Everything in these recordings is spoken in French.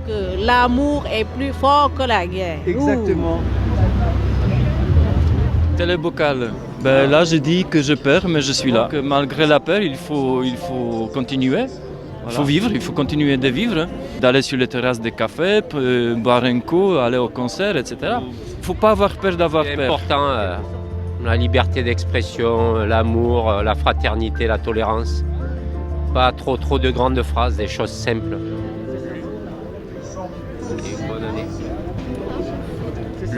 que l'amour est plus fort que la guerre. Exactement. Télébocal. Ben là, je dis que je perds, mais je suis là. Que malgré la peur, il faut continuer. Il faut vivre, il faut continuer de vivre, hein. D'aller sur les terrasses des cafés, boire un coup, aller au concert, etc. Il ne faut pas avoir peur d'avoir peur. C'est important, la liberté d'expression, l'amour, la fraternité, la tolérance. Pas trop de grandes phrases, des choses simples. Et bonne année.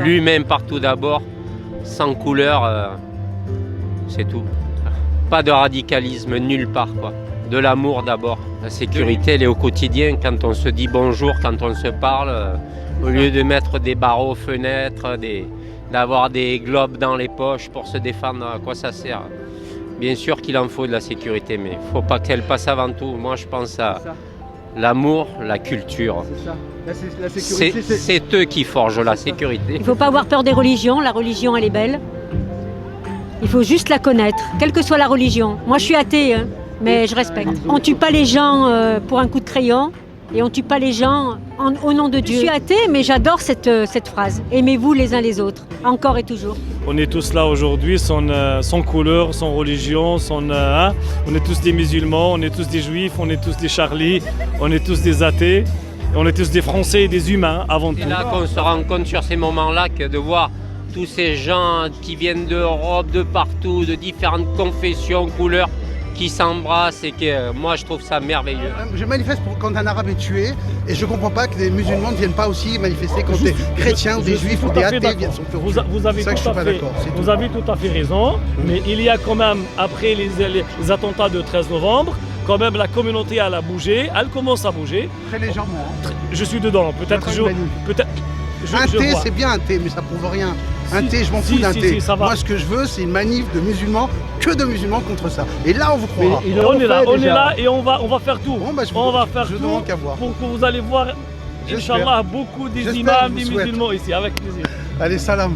L'humain partout d'abord, sans couleur, c'est tout. Pas de radicalisme nulle part, quoi. De l'amour d'abord. La sécurité, elle est au quotidien, quand on se dit bonjour, quand on se parle, au lieu de mettre des barreaux aux fenêtres, d'avoir des globes dans les poches pour se défendre, à quoi ça sert? Bien sûr qu'il en faut de la sécurité, mais il ne faut pas qu'elle passe avant tout. Moi, je pense à l'amour, la culture. C'est ça. C'est eux qui forgent la sécurité. Il ne faut pas avoir peur des religions, la religion elle est belle. Il faut juste la connaître, quelle que soit la religion. Moi je suis athée, hein, mais je respecte. On ne tue pas les gens pour un coup de crayon et on ne tue pas les gens au nom de Dieu. Je suis athée, mais j'adore cette phrase. Aimez-vous les uns les autres, encore et toujours. On est tous là aujourd'hui, sans couleur, sans religion, on est tous des musulmans, on est tous des juifs, on est tous des charlies, on est tous des athées, on est tous des Français et des humains avant tout. C'est là qu'on se rend compte sur ces moments-là que de voir tous ces gens qui viennent d'Europe, de partout, de différentes confessions, couleurs, qui s'embrassent et que moi je trouve ça merveilleux. Je manifeste quand un arabe est tué et je ne comprends pas que des musulmans ne viennent pas aussi manifester quand des chrétiens ou des juifs ou des athées viennent sur le feu. Vous avez tout à fait raison, mais il y a quand même, après les attentats de 13 novembre, quand même la communauté elle a bougé, elle commence à bouger. Très légèrement. Je suis dedans, Un thé, c'est bien un thé, mais ça prouve rien. Un thé, je m'en fous d'un thé. Moi, ce que je veux, c'est une manif de musulmans, que de musulmans contre ça. Et là, on vous croira. On est là et on va faire tout. Bon, bah, on va faire tout pour que vous allez voir, Inch'Allah, beaucoup des imams, des musulmans ici, avec plaisir. Allez, salam.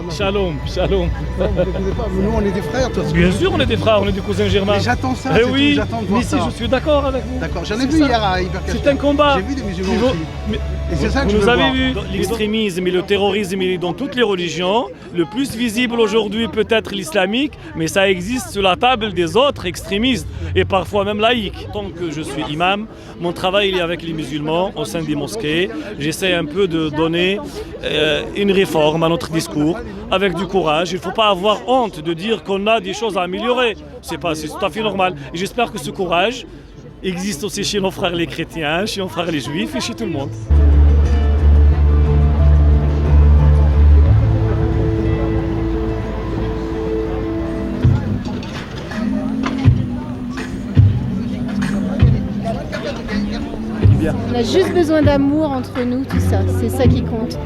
Shalom, shalom. Nous, on est des frères, toi. Bien sûr, on est des frères, on est des cousins germains. Mais j'attends ça, oui, j'attends de voir ça. Mais si, je suis d'accord avec vous. D'accord, j'en ai vu hier à Hypercacher. C'est un combat. J'ai vu des musulmans aussi. Et c'est ça que je veux vous avez voir. vu, l'extrémisme et le terrorisme, il est dans toutes les religions. Le plus visible aujourd'hui peut-être l'islamique, mais ça existe sur la table des autres extrémistes et parfois même laïcs. Tant que je suis imam, mon travail il est avec les musulmans au sein des mosquées. J'essaie un peu de donner une réforme à notre discours avec du courage. Il ne faut pas avoir honte de dire qu'on a des choses à améliorer. C'est tout à fait normal. Et j'espère que ce courage existe aussi chez nos frères les chrétiens, chez nos frères les juifs et chez tout le monde. On a juste besoin d'amour entre nous, tout ça, c'est ça qui compte.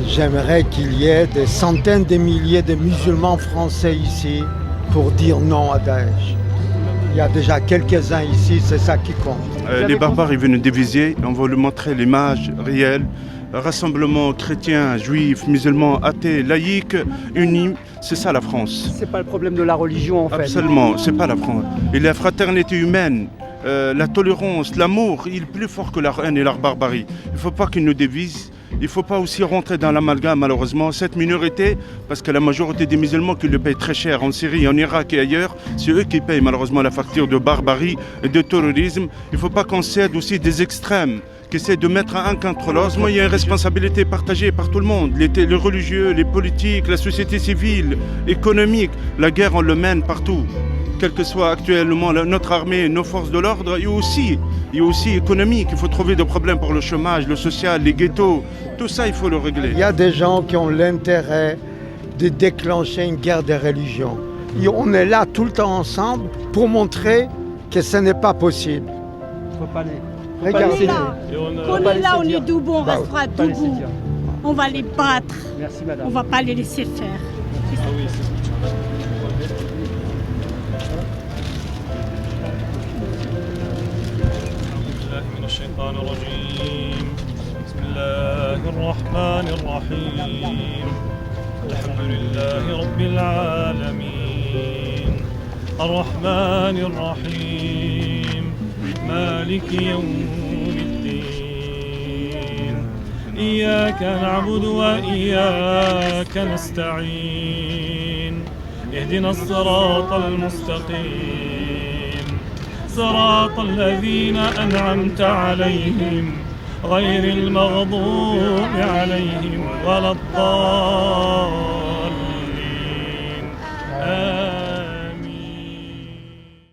J'aimerais qu'il y ait des centaines de milliers de musulmans français ici pour dire non à Daesh. Il y a déjà quelques-uns ici, c'est ça qui compte. Les barbares ils veulent nous diviser, on va lui montrer l'image réelle. Rassemblement chrétien, juif, musulman, athée, laïque, unis, c'est ça la France. C'est pas le problème de la religion en fait. Absolument, c'est pas la France. Et la fraternité humaine, la tolérance, l'amour, il est plus fort que la haine et la barbarie. Il ne faut pas qu'ils nous divisent. Il ne faut pas aussi rentrer dans l'amalgame malheureusement. Cette minorité, parce que la majorité des musulmans qui le payent très cher en Syrie, en Irak et ailleurs, c'est eux qui payent malheureusement la facture de barbarie et de terrorisme. Il ne faut pas qu'on cède aussi des extrêmes qui essaient de mettre un contre l'autre. Moi, il y a une responsabilité partagée par tout le monde. Les religieux, les politiques, la société civile, économique. La guerre, on le mène partout. quelle que soit actuellement notre armée, nos forces de l'ordre, et aussi économique. Il faut trouver des problèmes pour le chômage, le social, les ghettos. Tout ça, il faut le régler. Il y a des gens qui ont l'intérêt de déclencher une guerre des religions. Et on est là tout le temps ensemble pour montrer que ce n'est pas possible. Il ne faut pas les... Regardez. On est là, on est debout, on restera debout. On va les battre. Merci madame. On ne va pas les laisser faire. الشيطان الرجيم بسم الله الرحمن الرحيم الحمد لله رب العالمين الرحمن الرحيم مالك يوم الدين إياك نعبد وإياك نستعين اهدنا الصراط المستقيم صراط الذين أنعمت عليهم غير المغضوب عليهم ولا الضالين